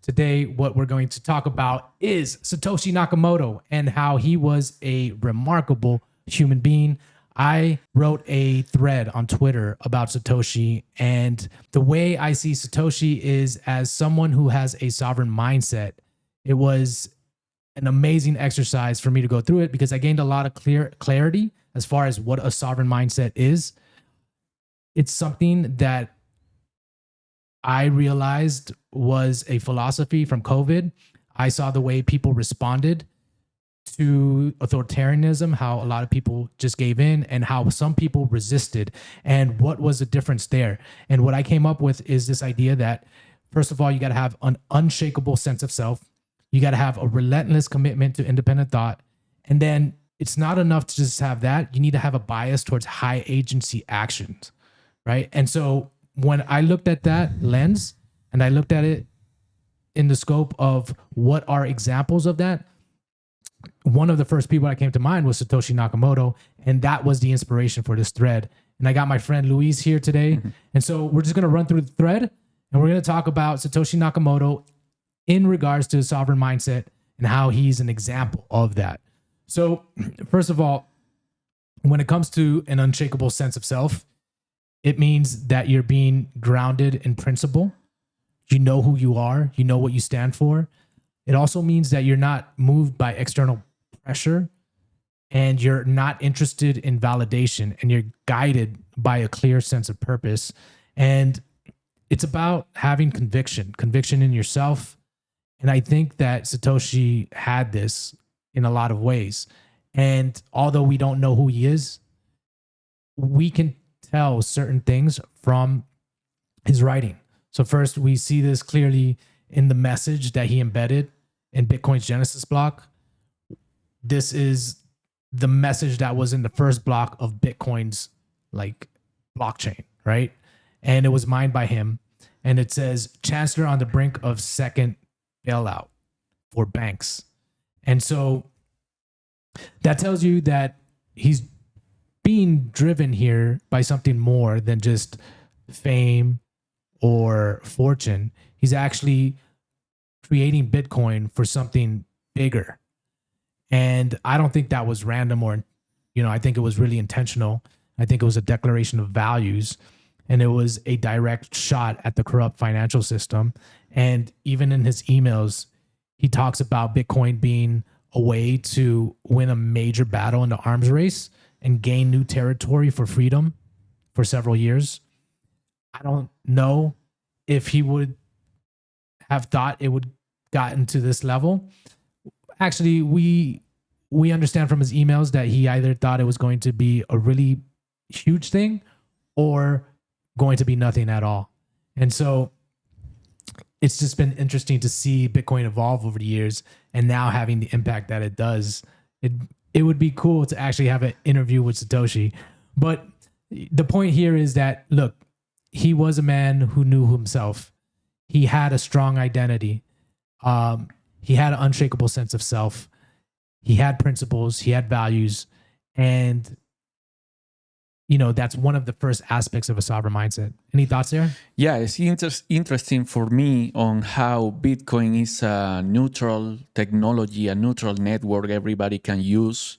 Today, what we're going to talk about is Satoshi Nakamoto and how he was a remarkable human being. I wrote a thread on Twitter about Satoshi, and the way I see Satoshi is as someone who has a sovereign mindset. It was an amazing exercise for me to go through it because I gained a lot of clarity as far as what a sovereign mindset is. It's something that I realized was a philosophy from COVID. I saw the way people responded to authoritarianism, how a lot of people just gave in and how some people resisted, and what was the difference there. And what I came up with is this idea that, first of all, you got to have an unshakable sense of self. You got to have a relentless commitment to independent thought. And then it's not enough to just have that. You need to have a bias towards high agency actions, right? And so when I looked at that lens and I looked at it in the scope of what are examples of that, one of the first people that came to mind was Satoshi Nakamoto, and that was the inspiration for this thread. And I got my friend Luis here today. And so we're just going to run through the thread and we're going to talk about Satoshi Nakamoto in regards to the sovereign mindset and how he's an example of that. So first of all, when it comes to an unshakable sense of self, it means that you're being grounded in principle. You know who you are. You know what you stand for. It also means that you're not moved by external pressure and you're not interested in validation and you're guided by a clear sense of purpose. And it's about having conviction in yourself. And I think that Satoshi had this in a lot of ways. And although we don't know who he is, we can tell certain things from his writing. So first, we see this clearly in the message that he embedded in Bitcoin's Genesis block. This is the message that was in the first block of Bitcoin's blockchain, right? And it was mined by him. And it says, Chancellor on the brink of second bailout for banks. And so that tells you that he's being driven here by something more than just fame or fortune. He's actually creating Bitcoin for something bigger. And I don't think that was random or, I think it was really intentional. I think it was a declaration of values, and it was a direct shot at the corrupt financial system. And even in his emails, he talks about Bitcoin being a way to win a major battle in the arms race and gain new territory for freedom for several years. I don't know if he would have thought it would gotten to this level. Actually, we understand from his emails that he either thought it was going to be a really huge thing or going to be nothing at all. And so it's just been interesting to see Bitcoin evolve over the years and now having the impact that it does. It would be cool to actually have an interview with Satoshi. But the point here is that, look, he was a man who knew himself. He had a strong identity. He had an unshakable sense of self. He had principles. He had values. And, that's one of the first aspects of a sovereign mindset. Any thoughts there? Yeah, it's interesting for me on how Bitcoin is a neutral technology, a neutral network everybody can use,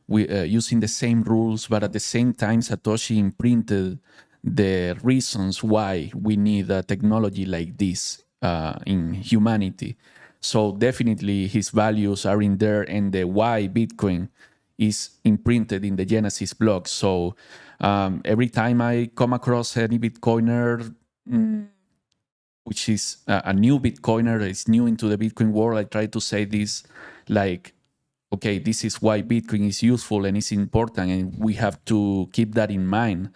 using the same rules, but at the same time, Satoshi imprinted the reasons why we need a technology like this in humanity. So definitely his values are in there, and the why Bitcoin is imprinted in the Genesis block. So every time I come across any Bitcoiner, which is a new Bitcoiner that is new into the Bitcoin world, I try to say this okay, this is why Bitcoin is useful and is important, and we have to keep that in mind.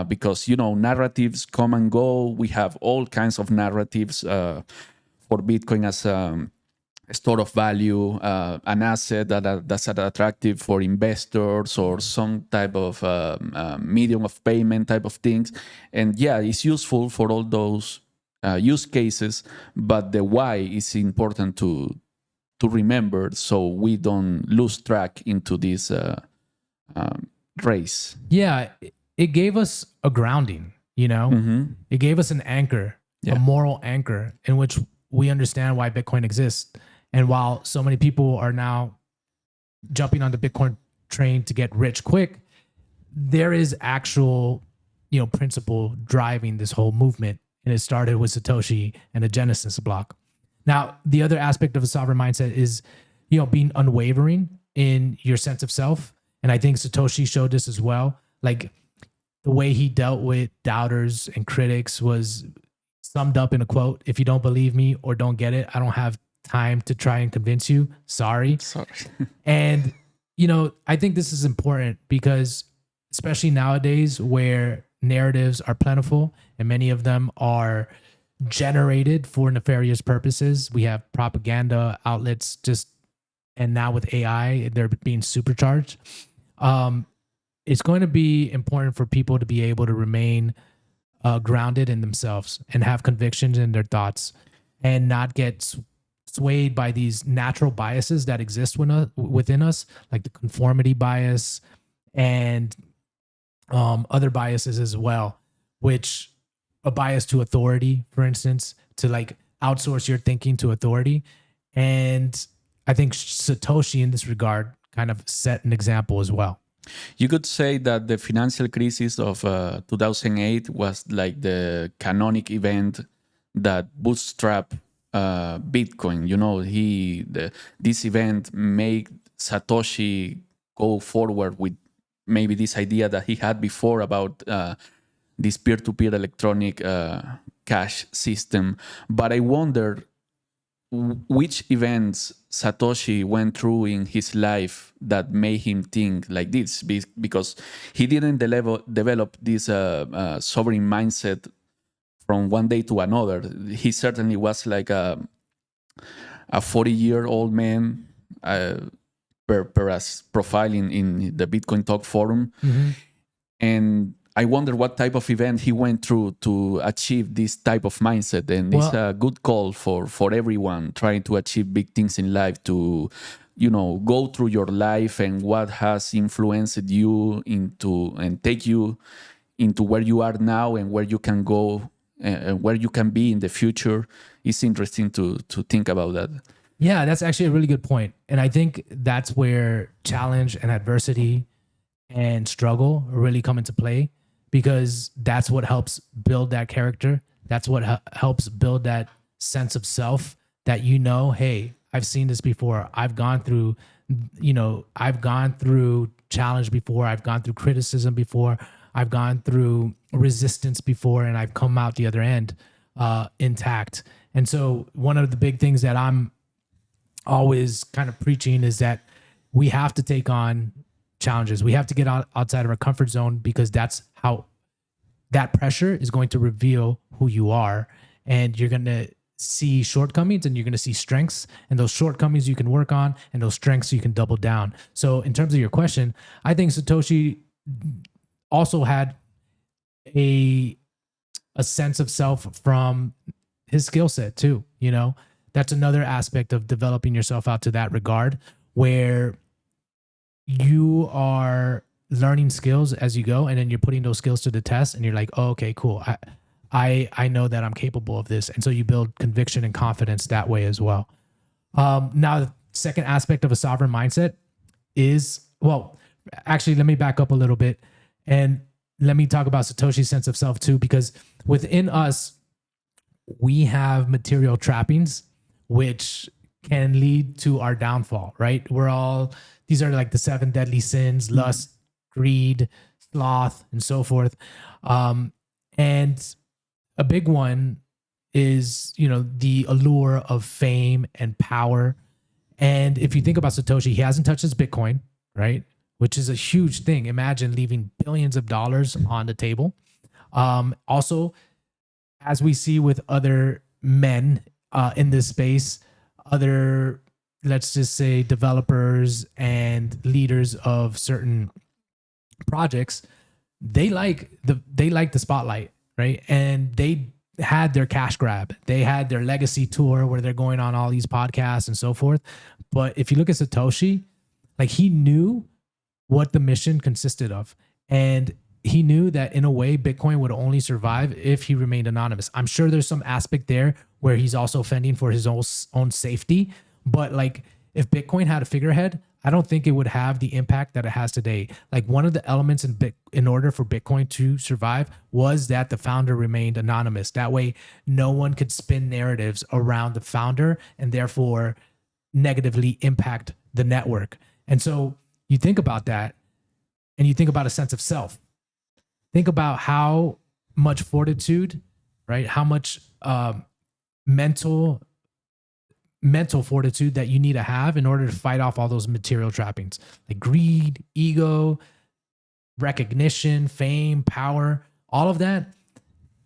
Because, narratives come and go. We have all kinds of narratives for Bitcoin as a store of value, an asset that's attractive for investors or some type of medium of payment type of things. And yeah, it's useful for all those use cases, but the why is important to remember so we don't lose track into this race. Yeah, it gave us a grounding, It gave us an anchor, a moral anchor in which we understand why Bitcoin exists. And while so many people are now jumping on the Bitcoin train to get rich quick, there is actual, principle driving this whole movement. And it started with Satoshi and the Genesis block. Now, the other aspect of a sovereign mindset is, being unwavering in your sense of self. And I think Satoshi showed this as well. Like the way he dealt with doubters and critics was summed up in a quote: "If you don't believe me or don't get it, I don't have time to try and convince you. Sorry." And, I think this is important because especially nowadays where narratives are plentiful and many of them are generated for nefarious purposes. We have propaganda outlets and now with AI, they're being supercharged. It's going to be important for people to be able to remain grounded in themselves and have convictions in their thoughts and not get swayed by these natural biases that exist within us, like the conformity bias and other biases as well, which a bias to authority, for instance, to like outsource your thinking to authority. And I think Satoshi in this regard kind of set an example as well. You could say that the financial crisis of 2008 was like the canonic event that bootstrapped Bitcoin. This event made Satoshi go forward with maybe this idea that he had before about this peer-to-peer electronic cash system. But I wonder which events Satoshi went through in his life that made him think like this, because he didn't develop this sovereign mindset from one day to another. He certainly was like a 40-year-old man, per as profile in the Bitcoin Talk forum. Mm-hmm. And I wonder what type of event he went through to achieve this type of mindset. And it's a good call for everyone trying to achieve big things in life to, go through your life and what has influenced you into and take you into where you are now and where you can go and where you can be in the future. It's interesting to think about that. Yeah, that's actually a really good point. And I think that's where challenge and adversity and struggle really come into play, because that's what helps build that character. That's what helps build that sense of self that, hey, I've seen this before. I've gone through challenge before. I've gone through criticism before. I've gone through resistance before, and I've come out the other end intact. And so one of the big things that I'm always kind of preaching is that we have to take on challenges. We have to get outside of our comfort zone, because that's how that pressure is going to reveal who you are. And you're going to see shortcomings and you're going to see strengths, and those shortcomings you can work on, and those strengths you can double down. So in terms of your question, I think Satoshi also had a sense of self from his skill set too. That's another aspect of developing yourself out to that regard, where you are learning skills as you go, and then you're putting those skills to the test, and you're like, oh, okay, cool. I know that I'm capable of this. And so you build conviction and confidence that way as well. Now, the second aspect of a sovereign mindset is, actually, let me back up a little bit and let me talk about Satoshi's sense of self too, because within us, we have material trappings, which can lead to our downfall, right? These are like the 7 deadly sins: lust, greed, sloth, and so forth. And a big one is, the allure of fame and power. And if you think about Satoshi, he hasn't touched his Bitcoin, right? Which is a huge thing. Imagine leaving billions of dollars on the table. Also, as we see with other men in this space, other, let's just say, developers and leaders of certain projects, they like the spotlight, right? And they had their cash grab. They had their legacy tour where they're going on all these podcasts and so forth. But if you look at Satoshi, like, he knew what the mission consisted of. And he knew that in a way Bitcoin would only survive if he remained anonymous. I'm sure there's some aspect there where he's also fending for his own safety, but like if Bitcoin had a figurehead, I don't think it would have the impact that it has today. Like one of the elements in order for Bitcoin to survive was that the founder remained anonymous. That way, no one could spin narratives around the founder and therefore negatively impact the network. And so you think about that and you think about a sense of self. Think about how much fortitude, right? How much mental fortitude that you need to have in order to fight off all those material trappings like greed, ego, recognition, fame, power, all of that.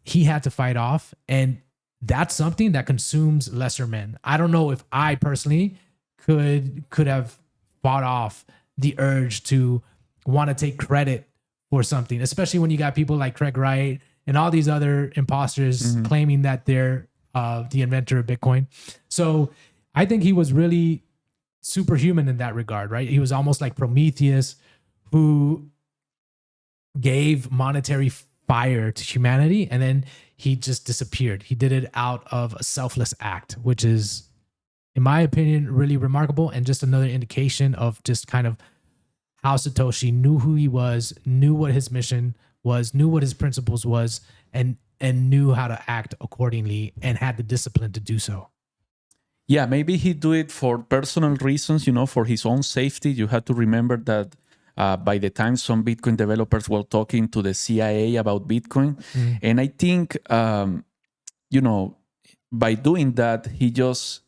He had to fight off. And that's something that consumes lesser men. I don't know if I personally could have fought off the urge to want to take credit for something, especially when you got people like Craig Wright and all these other imposters claiming that they're the inventor of Bitcoin. So I think he was really superhuman in that regard, right? He was almost like Prometheus, who gave monetary fire to humanity, and then he just disappeared. He did it out of a selfless act, which is, in my opinion, really remarkable, and just another indication of just kind of how Satoshi knew who he was, knew what his mission was, knew what his principles was, and knew how to act accordingly and had the discipline to do so. Yeah, maybe he do it for personal reasons, for his own safety. You have to remember that by the time some Bitcoin developers were talking to the CIA about Bitcoin. And I think, by doing that, he just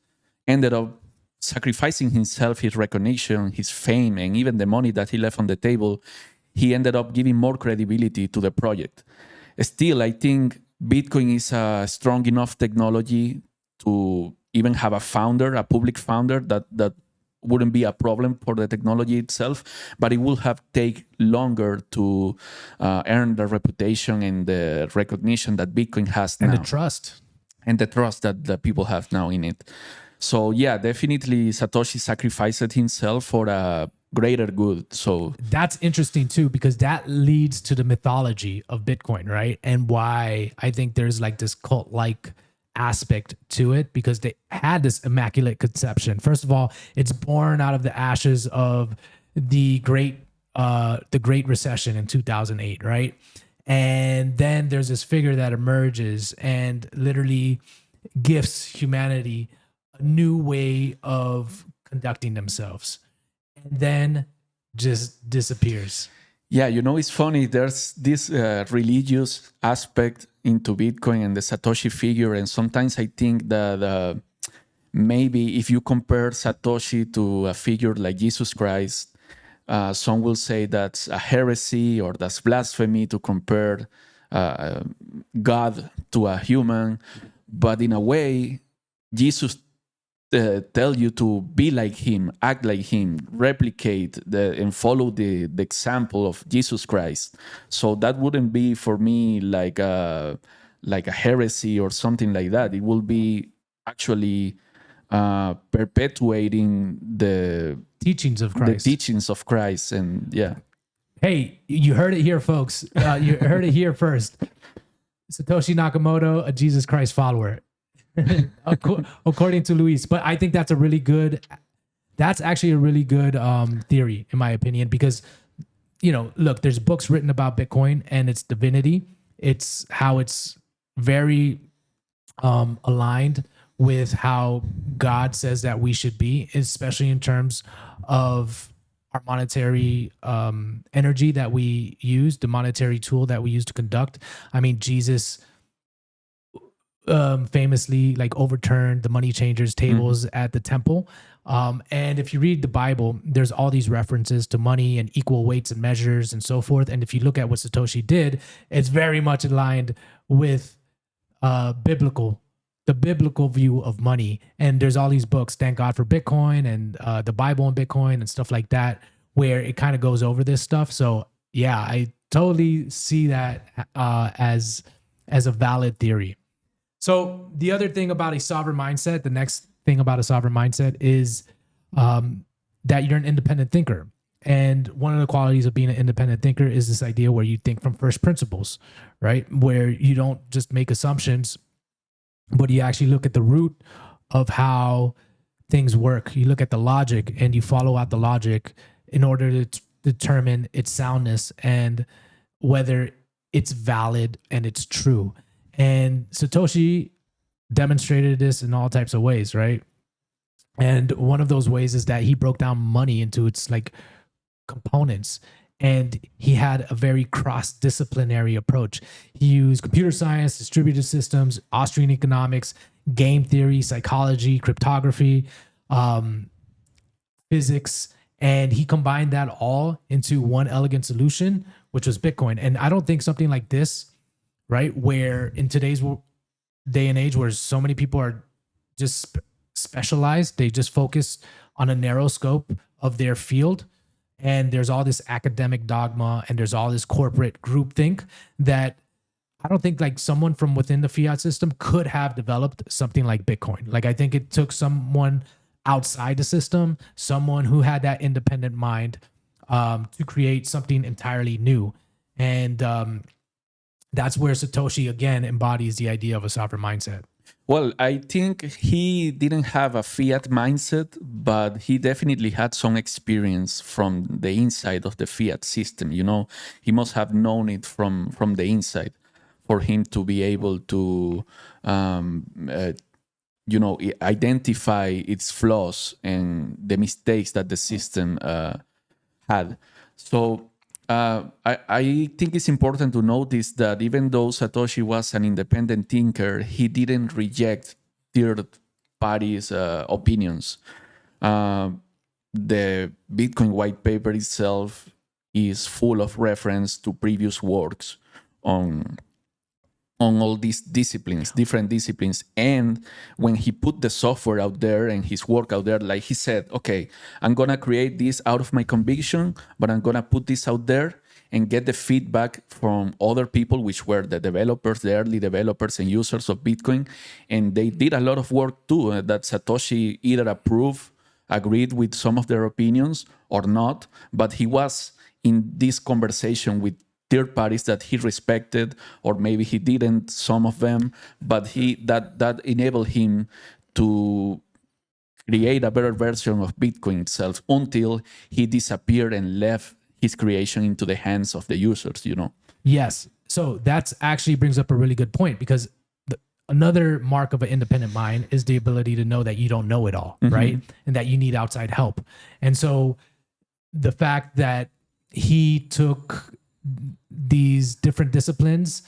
ended up sacrificing himself, his recognition, his fame, and even the money that he left on the table. He ended up giving more credibility to the project. Still, I think Bitcoin is a strong enough technology to even have a founder, a public founder, that wouldn't be a problem for the technology itself, but it will have take longer to earn the reputation and the recognition that Bitcoin has now. And the trust. And the trust that the people have now in it. So yeah, definitely Satoshi sacrificed himself for a greater good. So that's interesting too, because that leads to the mythology of Bitcoin, right? And why I think there's like this cult-like aspect to it, because they had this immaculate conception. First of all, it's born out of the ashes of the Great Recession in 2008, right? And then there's this figure that emerges and literally gifts humanity a new way of conducting themselves, and then just disappears. Yeah, it's funny. There's this religious aspect into Bitcoin and the Satoshi figure. And sometimes I think that maybe if you compare Satoshi to a figure like Jesus Christ, some will say that's a heresy or that's blasphemy to compare God to a human. But in a way, Jesus tell you to be like him, act like him, replicate and follow the example of Jesus Christ. So that wouldn't be for me like a heresy or something like that. It will be actually perpetuating the teachings of Christ. And yeah. Hey, you heard it here, folks. You heard it here first. Satoshi Nakamoto, a Jesus Christ follower. According to Luis. But I think that's actually a really good theory, in my opinion, because look, there's books written about Bitcoin and its divinity. It's how it's very aligned with how God says that we should be, especially in terms of our monetary energy that we use, the monetary tool that we use to conduct. I mean, Jesus famously like overturned the money changers tables at the temple. And if you read the Bible, there's all these references to money and equal weights and measures and so forth. And if you look at what Satoshi did, it's very much aligned with the biblical view of money. And there's all these books, Thank God for Bitcoin and the Bible and Bitcoin and stuff like that, where it kind of goes over this stuff. So yeah, I totally see that as a valid theory. So the other thing about a sovereign mindset, the next thing about a sovereign mindset is that you're an independent thinker. And one of the qualities of being an independent thinker is this idea where you think from first principles, right? Where you don't just make assumptions, but you actually look at the root of how things work. You look at the logic and you follow out the logic in order to determine its soundness and whether it's valid and it's true. And Satoshi demonstrated this in all types of ways, right? And one of those ways is that he broke down money into its like components, and he had a very cross-disciplinary approach. He used computer science, distributed systems, Austrian economics, game theory, psychology, cryptography, physics, and he combined that all into one elegant solution, which was Bitcoin. And I don't think something like this, right, where in today's day and age where so many people are just specialized, they just focus on a narrow scope of their field, and there's all this academic dogma and there's all this corporate groupthink that I don't think like someone from within the fiat system could have developed something like Bitcoin. Like I think it took someone outside the system, someone who had that independent mind, to create something entirely new. And that's where Satoshi again embodies the idea of a sovereign mindset. Well, I think he didn't have a fiat mindset, but he definitely had some experience from the inside of the fiat system. You know, he must have known it from the inside for him to be able to, identify its flaws and the mistakes that the system had. So I think it's important to notice that even though Satoshi was an independent thinker, he didn't reject third parties' opinions. The Bitcoin white paper itself is full of reference to previous works on all these disciplines, different disciplines. And when he put the software out there and his work out there, like he said, okay, I'm going to create this out of my conviction, but I'm going to put this out there and get the feedback from other people, which were the developers, the early developers and users of Bitcoin. And they did a lot of work too, that Satoshi either agreed with some of their opinions or not, but he was in this conversation with third parties that he respected, or maybe he didn't, some of them, but that enabled him to create a better version of Bitcoin itself until he disappeared and left his creation into the hands of the users, you know? Yes. So that's actually brings up a really good point, because another mark of an independent mind is the ability to know that you don't know it all, right? And that you need outside help. And so the fact that he took these different disciplines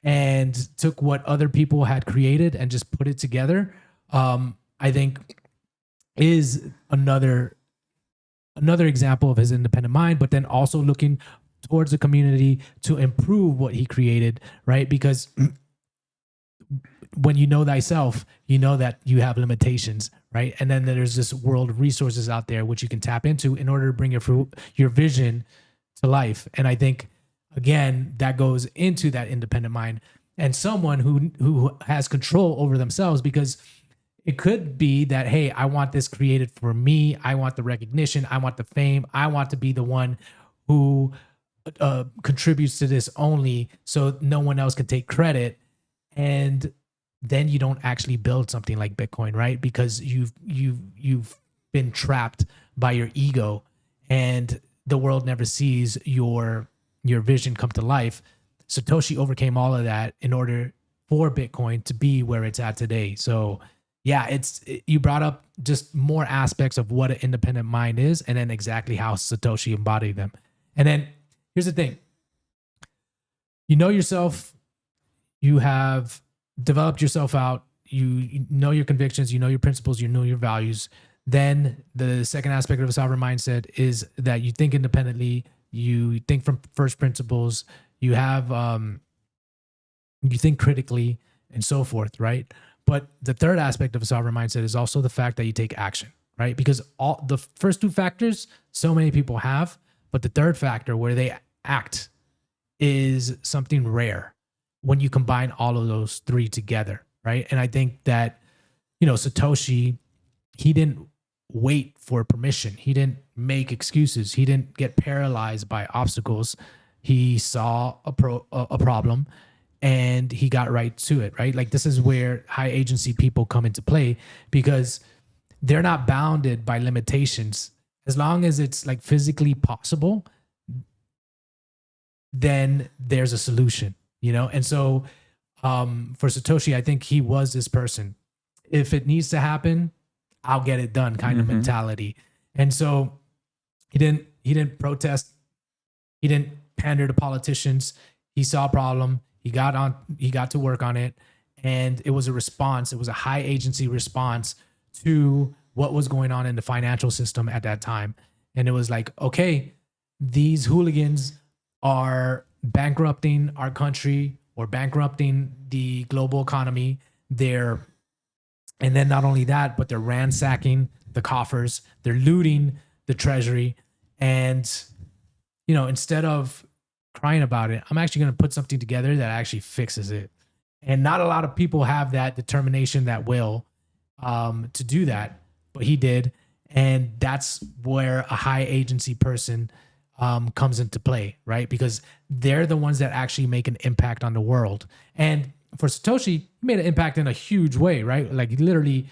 and took what other people had created and just put it together, I think is another example of his independent mind, but then also looking towards the community to improve what he created, right? Because when you know thyself, you know that you have limitations, right? And then there's this world of resources out there which you can tap into in order to bring your vision to life. And I think, again, that goes into that independent mind and someone who has control over themselves, because it could be that, hey, I want this created for me. I want the recognition. I want the fame. I want to be the one who contributes to this only, so no one else can take credit. And then you don't actually build something like Bitcoin, right? Because you've been trapped by your ego, and the world never sees your vision come to life. Satoshi overcame all of that in order for Bitcoin to be where it's at today. So yeah, you brought up just more aspects of what an independent mind is, and then exactly how Satoshi embodied them. And then here's the thing. You know yourself, you have developed yourself out, you know your convictions, you know your principles, you know your values. Then the second aspect of a sovereign mindset is that you think independently, you think from first principles, you have you think critically, and so forth, right? But the third aspect of a sovereign mindset is also the fact that you take action, right? Because all the first two factors, so many people have, but the third factor where they act is something rare when you combine all of those three together, right? And I think that, Satoshi, he didn't wait for permission. He didn't make excuses. He didn't get paralyzed by obstacles. He saw a problem and he got right to it, right? Like this is where high agency people come into play because they're not bounded by limitations. As long as it's like physically possible, then there's a solution, you know? And so for Satoshi, I think he was this person. If it needs to happen, I'll get it done kind of mentality. And so he didn't protest. He didn't pander to politicians. He saw a problem. He got to work on it. And it was a response. It was a high agency response to what was going on in the financial system at that time. And it was like, okay, these hooligans are bankrupting our country or bankrupting the global economy. And then not only that, but they're ransacking the coffers. They're looting the treasury. And, you know, instead of crying about it, I'm actually going to put something together that actually fixes it. And not a lot of people have that determination, that will to do that, but he did. And that's where a high agency person comes into play, right? Because they're the ones that actually make an impact on the world. And for Satoshi, he made an impact in a huge way, right? Like he literally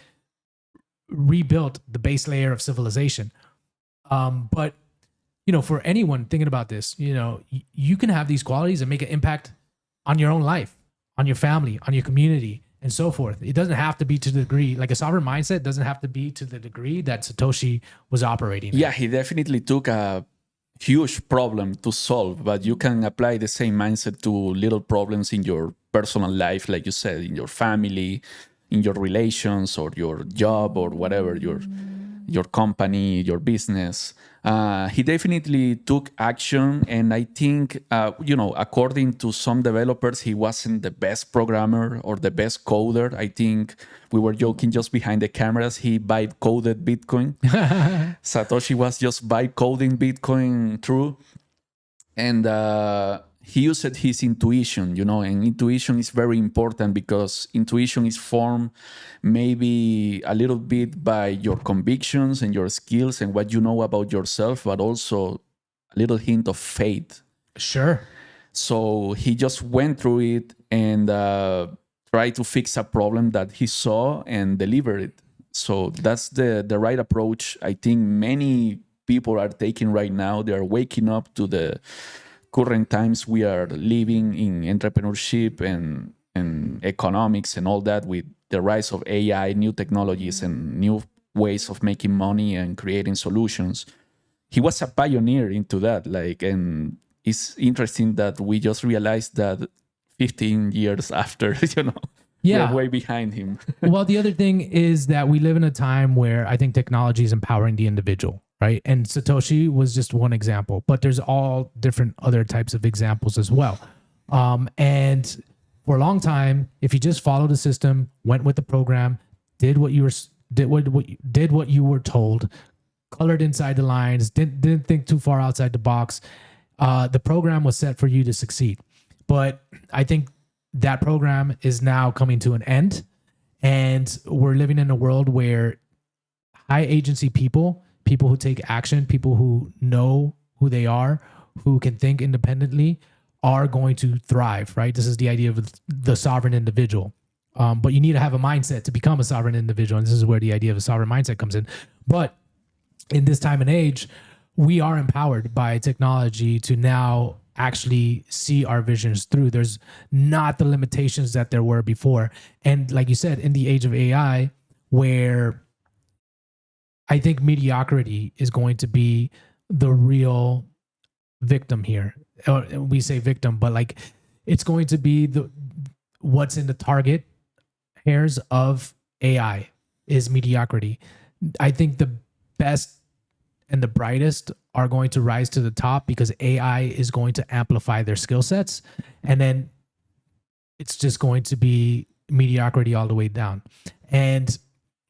rebuilt the base layer of civilization. But, you know, for anyone thinking about this, you know, you can have these qualities and make an impact on your own life, on your family, on your community, and so forth. It doesn't have to be to the degree, like a sovereign mindset doesn't have to be to the degree that Satoshi was operating. Yeah, he definitely took a huge problem to solve, but you can apply the same mindset to little problems in your personal life, like you said, in your family, in your relations, or your job, or whatever, your company, your business. He definitely took action, and I think, you know, according to some developers, he wasn't the best programmer or the best coder. I think we were joking just behind the cameras. He vibe coded Bitcoin. Satoshi was just vibe coding Bitcoin through, and he used his intuition, you know, and intuition is very important because intuition is formed maybe a little bit by your convictions and your skills and what you know about yourself, but also a little hint of faith. Sure. So he just went through it and tried to fix a problem that he saw and delivered it. So that's the right approach I think many people are taking right now. They are waking up to the current times we are living in entrepreneurship and economics and all that, with the rise of AI, new technologies, and new ways of making money and creating solutions. He was a pioneer into that. Like, and it's interesting that we just realized that 15 years after, you know, Yeah. we're way behind him. Well, the other thing is that we live in a time where I think technology is empowering the individual, right? And Satoshi was just one example, but there's all different other types of examples as well. And for a long time, if you just followed the system, went with the program, did what you were told, colored inside the lines, didn't think too far outside the box, the program was set for you to succeed. But I think that program is now coming to an end, and we're living in a world where high agency people who take action, people who know who they are, who can think independently, are going to thrive, right? This is the idea of the sovereign individual. But you need to have a mindset to become a sovereign individual. And this is where the idea of a sovereign mindset comes in. But in this time and age, we are empowered by technology to now actually see our visions through. There's not the limitations that there were before. And like you said, in the age of AI, where I think mediocrity is going to be the real victim here. We say victim, but like it's going to be what's in the target hairs of AI is mediocrity. I think the best and the brightest are going to rise to the top because AI is going to amplify their skill sets. And then it's just going to be mediocrity all the way down. And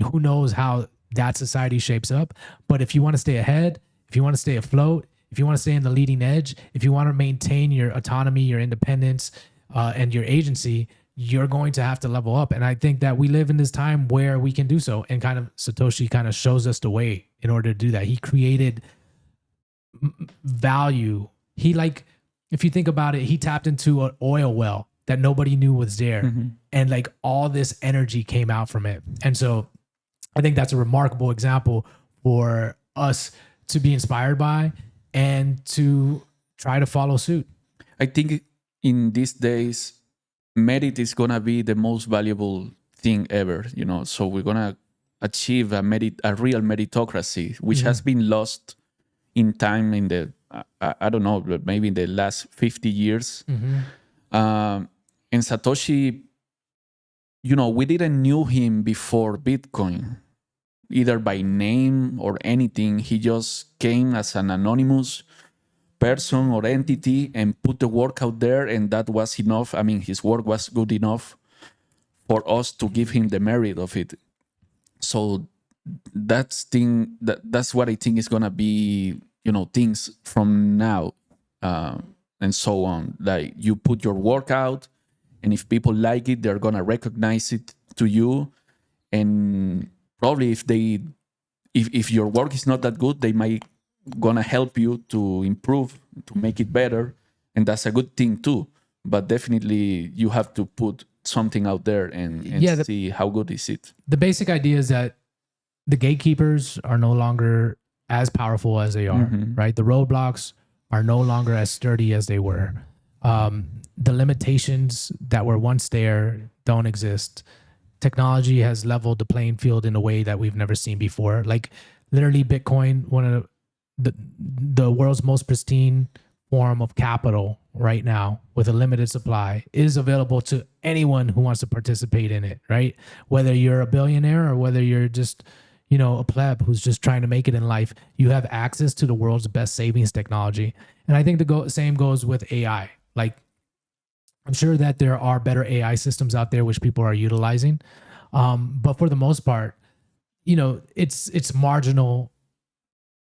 who knows how that society shapes up. But if you want to stay ahead, if you want to stay afloat, if you want to stay on the leading edge, if you want to maintain your autonomy, your independence, and your agency, you're going to have to level up. And I think that we live in this time where we can do so. And kind of Satoshi kind of shows us the way in order to do that. He created value. He like, if you think about it, he tapped into an oil well that nobody knew was there. And like all this energy came out from it. And so I think that's a remarkable example for us to be inspired by and to try to follow suit. I think in these days, merit is gonna be the most valuable thing ever. So we're gonna achieve a real meritocracy, which has been lost in time in the I don't know, maybe in the last 50 years. And Satoshi, we didn't knew him before Bitcoin, either by name or anything. He just came as an anonymous person or entity and put the work out there, and that was enough. I mean, his work was good enough for us to give him the merit of it. So that's what I think is gonna be, things from now and so on. Like, you put your work out, and if people like it, they're gonna recognize it to you. And probably if your work is not that good, they might gonna help you to improve, to make it better, and that's a good thing too. But definitely you have to put something out there and see how good is it. The basic idea is that the gatekeepers are no longer as powerful as they are, right? The roadblocks are no longer as sturdy as they were. The limitations that were once there don't exist. Technology has leveled the playing field in a way that we've never seen before. Like literally Bitcoin, one of the world's most pristine form of capital right now with a limited supply, is available to anyone who wants to participate in it, right? Whether you're a billionaire or whether you're just, a pleb who's just trying to make it in life, you have access to the world's best savings technology. And I think the same goes with AI. Like, I'm sure that there are better AI systems out there which people are utilizing. But for the most part, it's marginal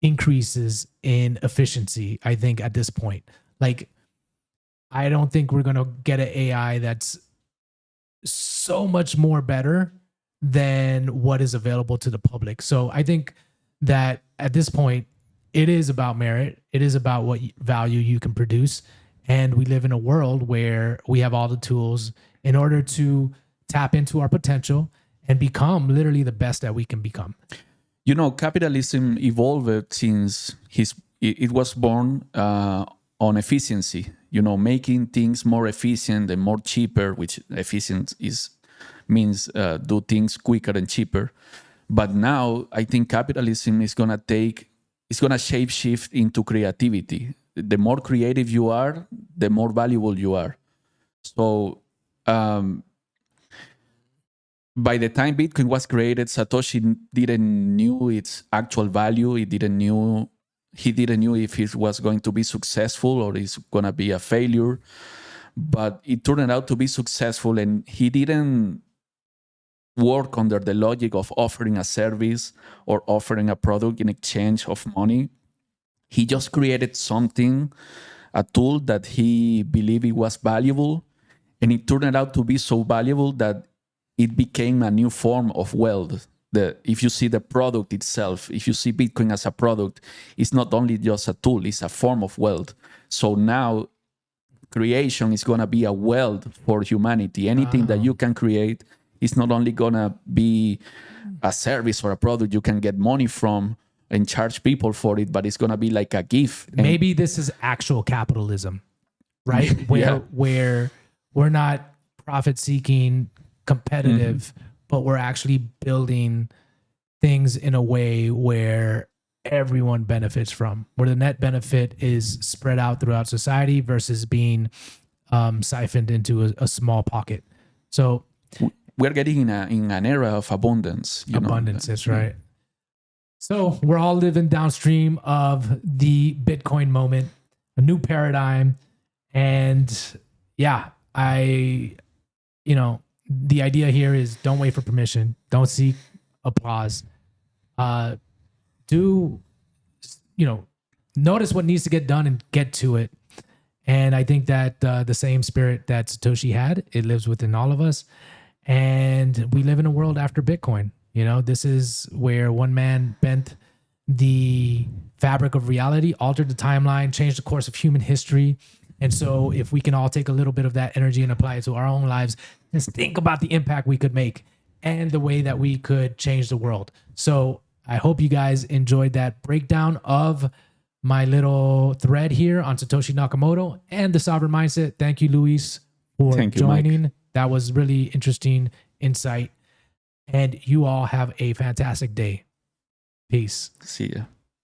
increases in efficiency, I think, at this point. Like, I don't think we're going to get an AI that's so much more better than what is available to the public. So I think that at this point, it is about merit. It is about what value you can produce. And we live in a world where we have all the tools in order to tap into our potential and become literally the best that we can become. Capitalism evolved since it was born on efficiency, making things more efficient and more cheaper, which efficient means do things quicker and cheaper. But now I think capitalism is going to shape shift into creativity. The more creative you are, the more valuable you are. So by the time Bitcoin was created, Satoshi didn't knew its actual value. He didn't knew if it was going to be successful or it's going to be a failure. But it turned out to be successful, and he didn't work under the logic of offering a service or offering a product in exchange of money. He just created something, a tool that he believed it was valuable, and it turned out to be so valuable that it became a new form of wealth. If you see the product itself, if you see Bitcoin as a product, it's not only just a tool, it's a form of wealth. So now creation is going to be a wealth for humanity. Anything that you can create is not only going to be a service or a product you can get money from and charge people for it, but it's going to be like a gift. Maybe this is actual capitalism, right? Where we're not profit-seeking, competitive, but we're actually building things in a way where everyone benefits from, where the net benefit is spread out throughout society versus being siphoned into a small pocket. So we're getting in an era of abundance. Abundance, that's right. So we're all living downstream of the Bitcoin moment, a new paradigm. And the idea here is don't wait for permission. Don't seek applause. Notice what needs to get done and get to it. And I think that the same spirit that Satoshi had, it lives within all of us. And we live in a world after Bitcoin. You know, this is where one man bent the fabric of reality, altered the timeline, changed the course of human history. And so, if we can all take a little bit of that energy and apply it to our own lives, just think about the impact we could make and the way that we could change the world. So, I hope you guys enjoyed that breakdown of my little thread here on Satoshi Nakamoto and the sovereign mindset. Thank you, Luis, for Thank you, Mike. joining. That was really interesting insight. And you all have a fantastic day. Peace. See ya.